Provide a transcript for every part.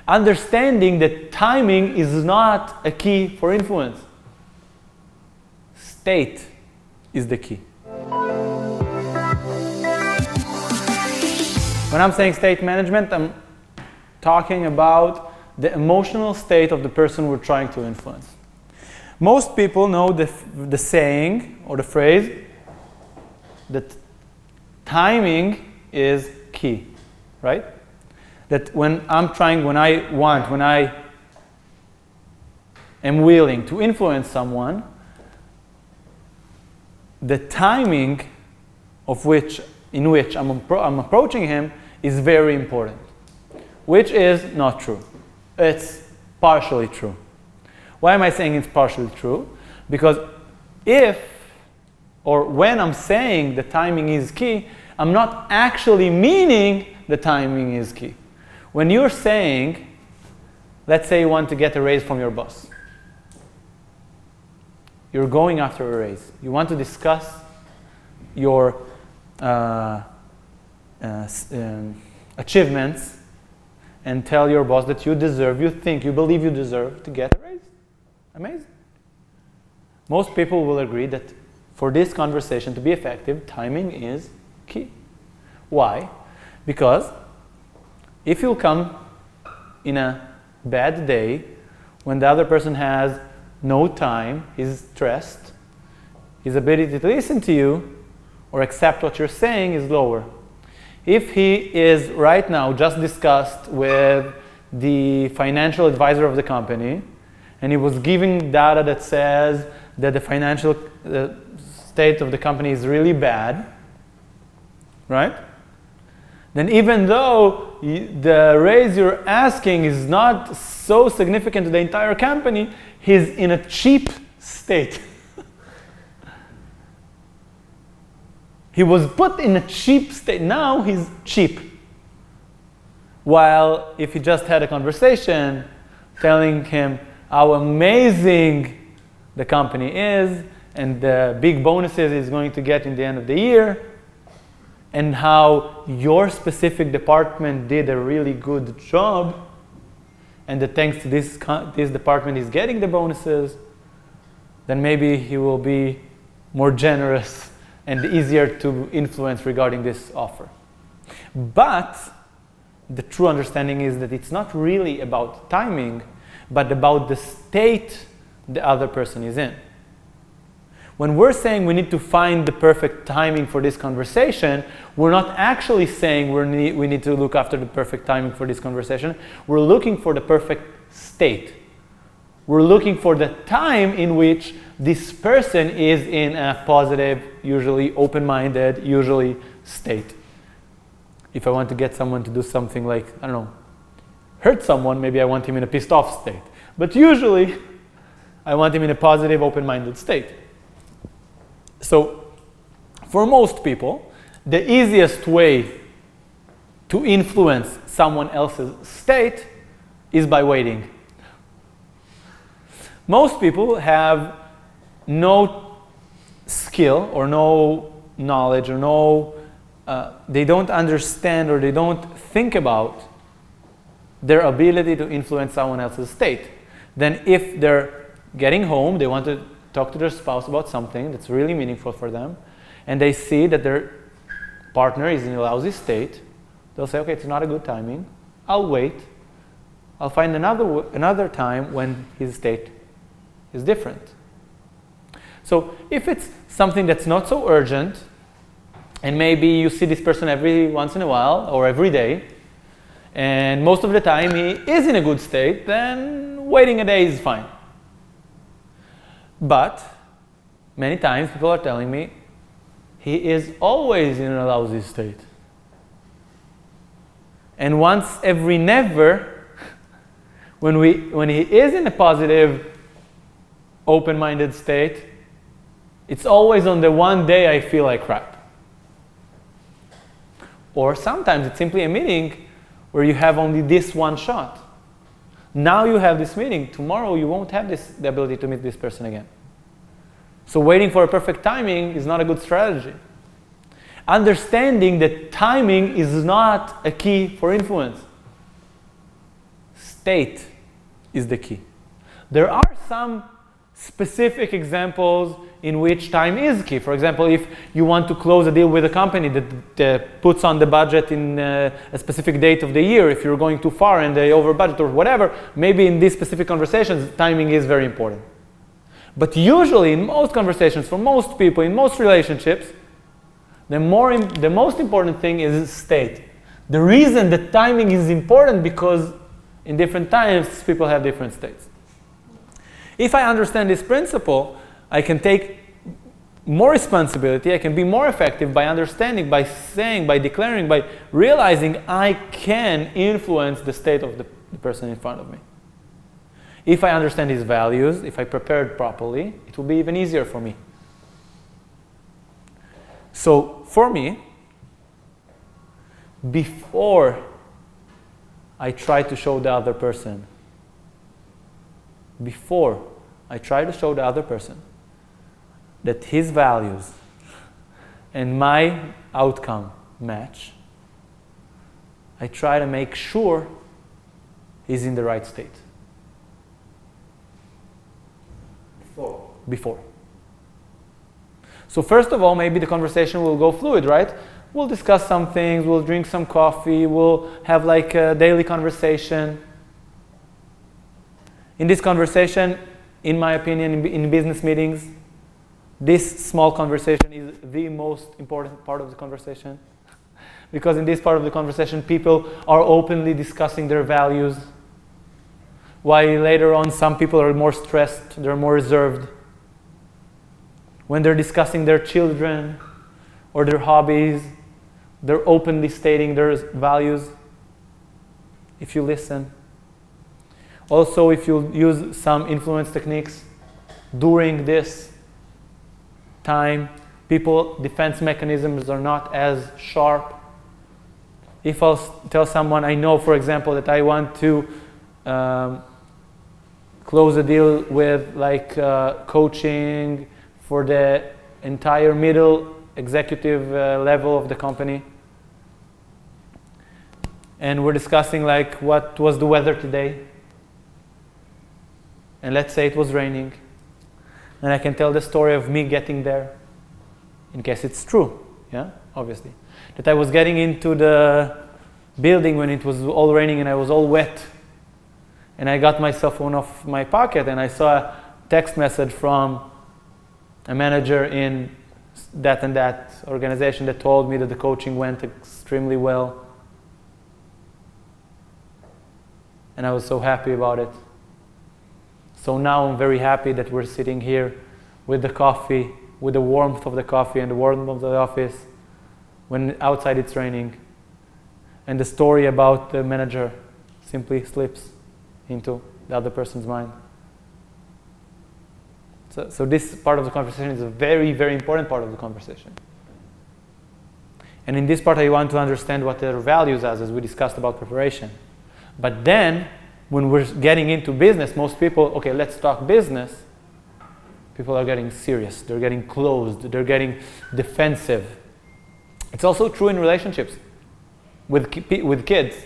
Understanding that timing is not a key for influence. State is the key. When I'm saying state management, I'm talking about the emotional state of the person we're trying to influence. Most people know the saying or the phrase that timing is key, right? That when I am willing to influence someone, the timing in which I'm approaching him is very important, which is not true. It's partially true. Why am I saying it's partially true? Because when I'm saying the timing is key, I'm not actually meaning the timing is key. When you're saying, let's say you want to get a raise from your boss. You're going after a raise. You want to discuss your achievements and tell your boss that you believe you deserve to get a raise. Amazing. Most people will agree that for this conversation to be effective, timing is key. Why? Because if you'll come in a bad day when the other person has no time, he's stressed, his ability to listen to you or accept what you're saying is lower. If he is right now just discussed with the financial advisor of the company and he was giving data that says that the financial state of the company is really bad, right? Then even though the raise you're asking is not so significant to the entire company, he's in a cheap state. He was put in a cheap state. Now he's cheap. While if he just had a conversation telling him how amazing the company is and the big bonuses he's going to get in the end of the year, and how your specific department did a really good job, and that thanks to this department he's getting the bonuses, then maybe he will be more generous and easier to influence regarding this offer. But the true understanding is that it's not really about timing, but about the state the other person is in. When we're saying we need to find the perfect timing for this conversation, we're not actually saying we need to look after the perfect timing for this conversation. We're looking for the perfect state. We're looking for the time in which this person is in a positive, usually open-minded, usually state. If I want to get someone to do something like, I don't know, hurt someone, maybe I want him in a pissed off state. But usually, I want him in a positive, open-minded state. So, for most people, the easiest way to influence someone else's state is by waiting. Most people have no skill or no knowledge or they don't understand or they don't think about their ability to influence someone else's state. Then if they're getting home, they want to talk to their spouse about something that's really meaningful for them, and they see that their partner is in a lousy state, they'll say, okay, it's not a good timing, I'll wait, I'll find another time when his state is different. So if it's something that's not so urgent, and maybe you see this person every once in a while or every day, and most of the time he is in a good state, then waiting a day is fine. But many times people are telling me he is always in a lousy state. And once every never, when he is in a positive, open-minded state, it's always on the one day I feel like crap. Or sometimes it's simply a meeting where you have only this one shot. Now you have this meeting. Tomorrow you won't have the ability to meet this person again. So waiting for a perfect timing is not a good strategy. Understanding that timing is not a key for influence. state is the key. There are some specific examples in which time is key. For example, if you want to close a deal with a company that puts on the budget in a specific date of the year, if you're going too far and they over budget or whatever, maybe in these specific conversations, timing is very important. But usually in most conversations, for most people, in most relationships, the most important thing is state. The reason that timing is important because in different times, people have different states. If I understand this principle, I can take more responsibility, I can be more effective by understanding, by saying, by declaring, by realizing I can influence the state of the person in front of me. If I understand his values, if I prepared properly, it will be even easier for me. So for me, before I try to show the other person, that his values and my outcome match, I try to make sure he's in the right state. Before. So first of all, maybe the conversation will go fluid, right? We'll discuss some things, we'll drink some coffee, we'll have like a daily conversation. In this conversation, in my opinion, in business meetings, this small conversation is the most important part of the conversation. Because in this part of the conversation, people are openly discussing their values. While later on, some people are more stressed, they're more reserved. When they're discussing their children or their hobbies, they're openly stating their values. If you listen. Also, if you use some influence techniques during this time, people's defense mechanisms are not as sharp. If I'll tell someone, I know, for example, that I want to close a deal with like coaching for the entire middle executive level of the company. And we're discussing like what was the weather today. And let's say it was raining. And I can tell the story of me getting there, in case it's true, yeah, obviously. That I was getting into the building when it was all raining and I was all wet. And I got my cell phone off my pocket and I saw a text message from a manager in that and that organization that told me that the coaching went extremely well. And I was so happy about it. So now I'm very happy that we're sitting here with the coffee, with the warmth of the coffee and the warmth of the office, when outside it's raining. And the story about the manager simply slips into the other person's mind. So this part of the conversation is a very, very important part of the conversation. And in this part, I want to understand what their values are, as we discussed about preparation. But then, when we're getting into business, most people, okay, let's talk business. People are getting serious. They're getting closed. They're getting defensive. It's also true in relationships with kids.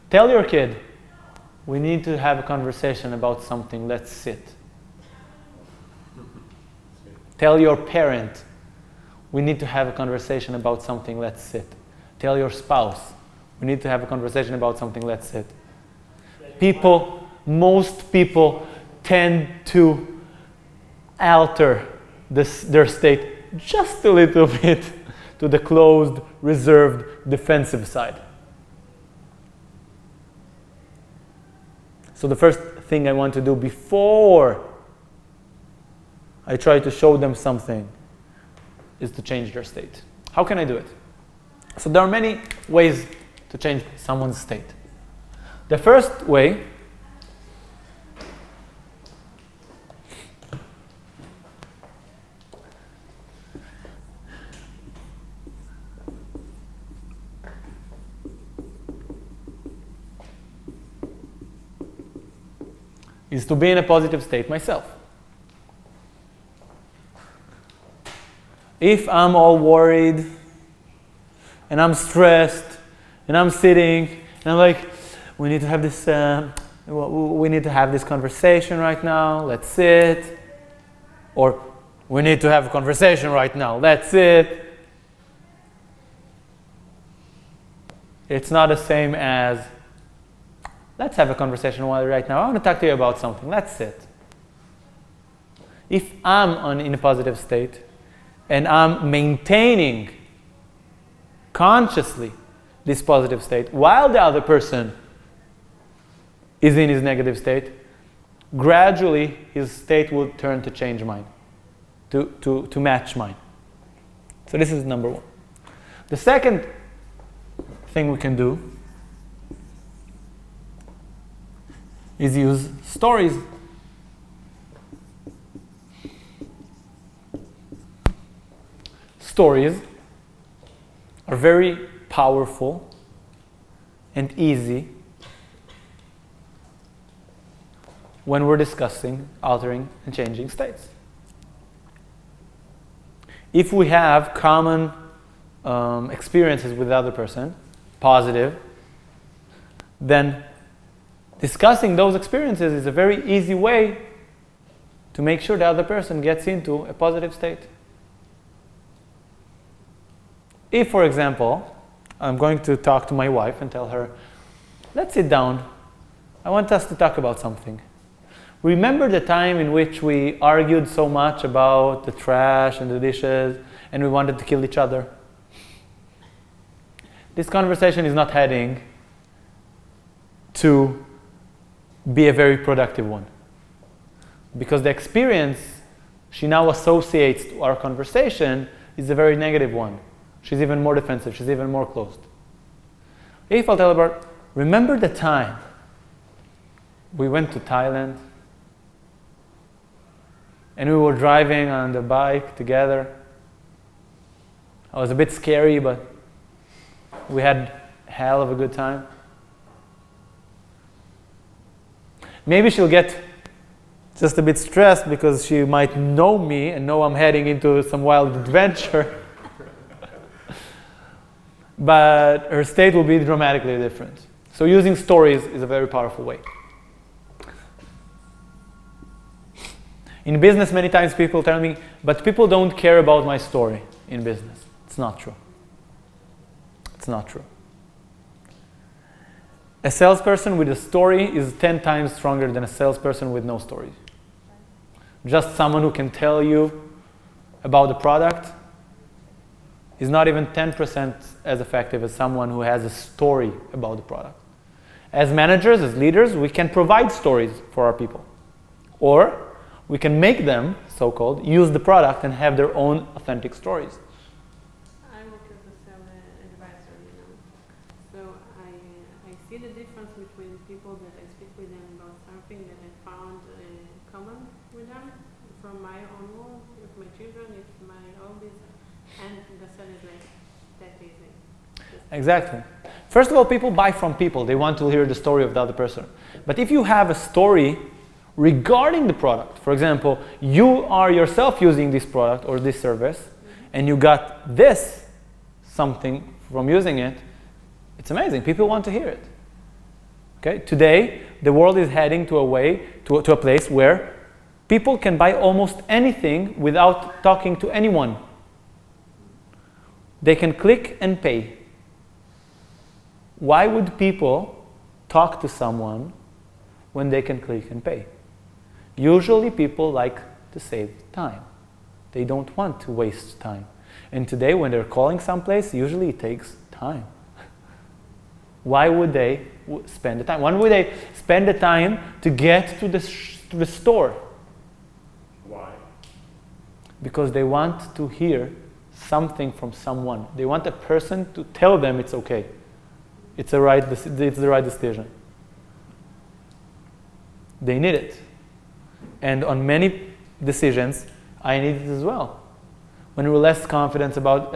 Tell your kid, we need to have a conversation about something. Let's sit. Tell your parent, we need to have a conversation about something. Let's sit. Tell your spouse, we need to have a conversation about something. Let's sit. Most people tend to alter their state just a little bit to the closed, reserved, defensive side. So the first thing I want to do before I try to show them something is to change their state. How can I do it? So there are many ways to change someone's state. The first way is to be in a positive state myself. If I'm all worried and I'm stressed and I'm sitting and I'm like, we need to have this We need to have this conversation right now, let's sit. Or, we need to have a conversation right now, let's sit. It's not the same as, let's have a conversation right now. I want to talk to you about something, let's sit. If I'm in a positive state, and I'm maintaining consciously this positive state, while the other person is in his negative state, gradually his state will turn to change mine, to match mine. So this is number one. The second thing we can do is use stories. Stories are very powerful and easy when we're discussing altering and changing states. If we have common experiences with the other person, positive, then discussing those experiences is a very easy way to make sure the other person gets into a positive state. If, for example, I'm going to talk to my wife and tell her, let's sit down, I want us to talk about something. Remember the time in which we argued so much about the trash and the dishes and we wanted to kill each other? This conversation is not heading to be a very productive one. Because the experience she now associates to our conversation is a very negative one. She's even more defensive, she's even more closed. If I'll tell her, remember the time we went to Thailand and we were driving on the bike together. It was a bit scary, but we had a hell of a good time. Maybe she'll get just a bit stressed because she might know me and know I'm heading into some wild adventure. But her state will be dramatically different. So using stories is a very powerful way. In business, many times people tell me, but people don't care about my story in business. It's not true. It's not true. A salesperson with a story is 10 times stronger than a salesperson with no story. Just someone who can tell you about the product is not even 10% as effective as someone who has a story about the product. As managers, as leaders, we can provide stories for our people. Or we can make them, so-called, use the product and have their own authentic stories. I work as a sales advisor, So I see the difference between people that I speak with them about something that I found common with them from my own world, with my children, with my hobbies, and the sale is like that easy. Exactly. First of all, people buy from people. They want to hear the story of the other person. But if you have a story regarding the product, for example, you are yourself using this product or this service, and you got this something from using it, it's amazing. People want to hear it. Okay? Today, the world is heading to a place where people can buy almost anything without talking to anyone. They can click and pay. Why would people talk to someone when they can click and pay? Usually people like to save time. They don't want to waste time. And today when they're calling someplace, usually it takes time. Why would they spend the time? Why would they spend the time to get to the store? Why? Because they want to hear something from someone. They want a person to tell them it's okay. It's the right decision. They need it. And on many decisions, I need it as well. When we're less confident about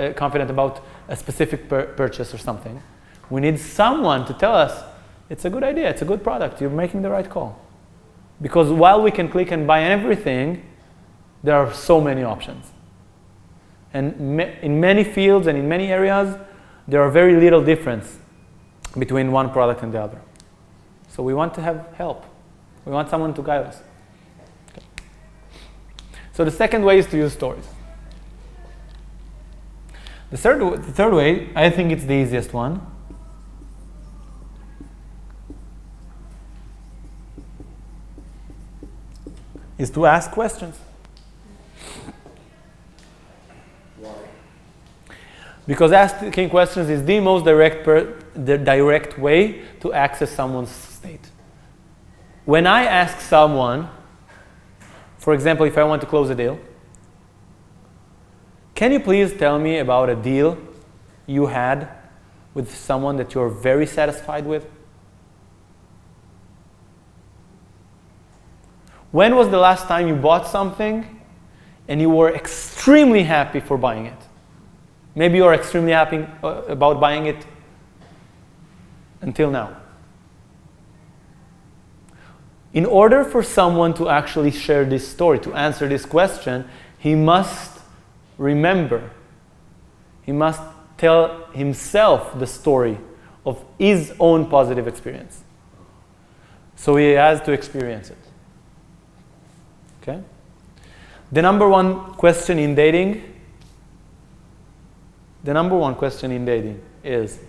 a specific purchase or something, we need someone to tell us, it's a good idea, it's a good product, you're making the right call. Because while we can click and buy everything, there are so many options. And in many fields and in many areas, there are very little difference between one product and the other. So we want to have help. We want someone to guide us. Okay. So the second way is to use stories. The third way, I think it's the easiest one. Is to ask questions. Why? Because asking questions is the most direct way to access someone's state. When I ask someone, for example, if I want to close a deal, can you please tell me about a deal you had with someone that you're very satisfied with? When was the last time you bought something and you were extremely happy for buying it? Maybe you're extremely happy about buying it until now. In order for someone to actually share this story, to answer this question, he must remember, he must tell himself the story of his own positive experience. So he has to experience it. Okay? The number one question in dating is,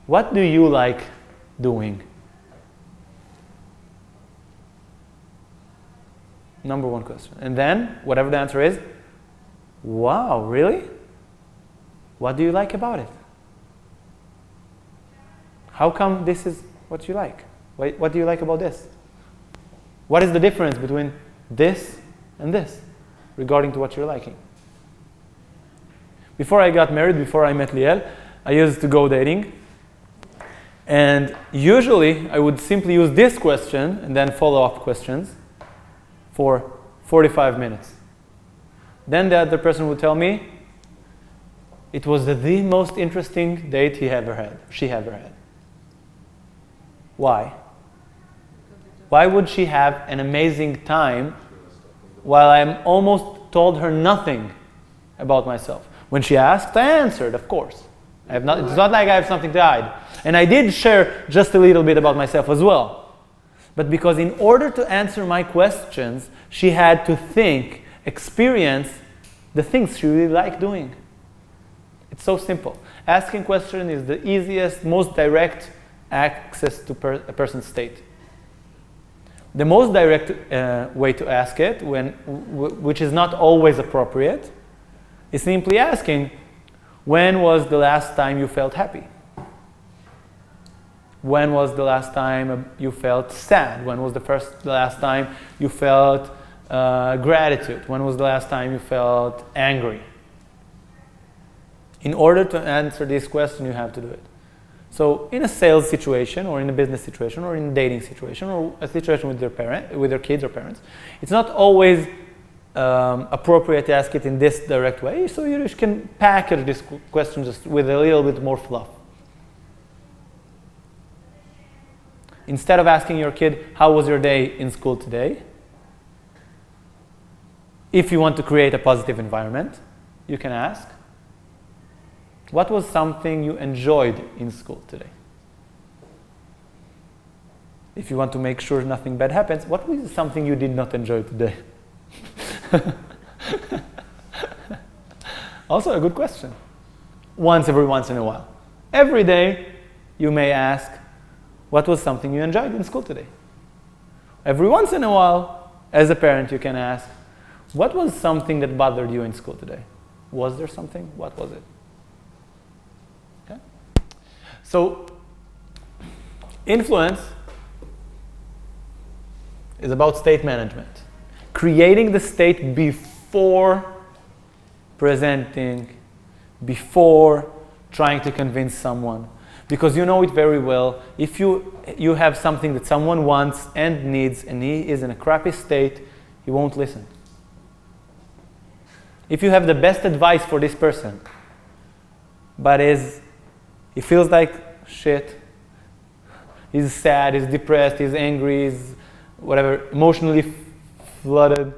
what do you like doing? Number one question. And then, whatever the answer is, wow, really? What do you like about it? How come this is what you like? What do you like about this? What is the difference between this and this regarding to what you're liking? Before I got married, before I met Liel, I used to go dating. And usually, I would simply use this question and then follow-up questions for 45 minutes. Then the other person would tell me it was the most interesting date she ever had. Why? Why would she have an amazing time while I'm almost told her nothing about myself? When she asked, I answered, of course. It's not like I have something to hide. And I did share just a little bit about myself as well. But because in order to answer my questions, she had to think, experience the things she really liked doing. It's so simple. Asking questions is the easiest, most direct access to a person's state. The most direct way to ask it, which is not always appropriate, is simply asking, when was the last time you felt happy? When was the last time you felt sad? When was the last time you felt gratitude? When was the last time you felt angry? In order to answer this question, you have to do it. So in a sales situation, or in a business situation, or in a dating situation, or a situation with their kids or parents, it's not always appropriate to ask it in this direct way. So you can package this question just with a little bit more fluff. Instead of asking your kid, how was your day in school today? If you want to create a positive environment, you can ask, what was something you enjoyed in school today? If you want to make sure nothing bad happens, what was something you did not enjoy today? Also a good question. Every once in a while. Every day you may ask, what was something you enjoyed in school today? Every once in a while, as a parent, you can ask, what was something that bothered you in school today? Was there something? What was it? Okay? So, influence is about state management. Creating the state before presenting, before trying to convince someone. Because you know it very well. If you have something that someone wants and needs, and he is in a crappy state, he won't listen. If you have the best advice for this person, but he feels like shit, he's sad, he's depressed, he's angry, he's whatever, emotionally flooded,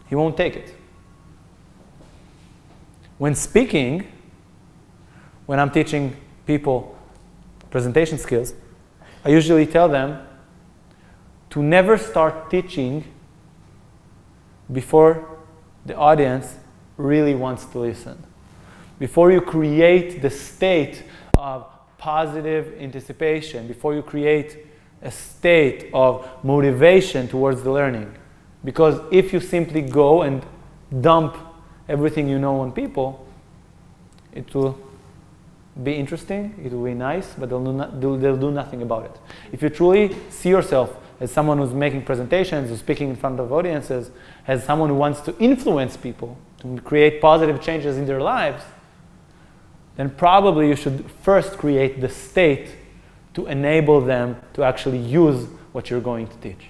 he won't take it. When speaking, when I'm teaching people presentation skills, I usually tell them to never start teaching before the audience really wants to listen. Before you create the state of positive anticipation, before you create a state of motivation towards the learning. Because if you simply go and dump everything you know on people, it will be interesting, it will be nice, but they'll do nothing about it. If you truly see yourself as someone who's making presentations, who's speaking in front of audiences, as someone who wants to influence people, to create positive changes in their lives, then probably you should first create the state to enable them to actually use what you're going to teach.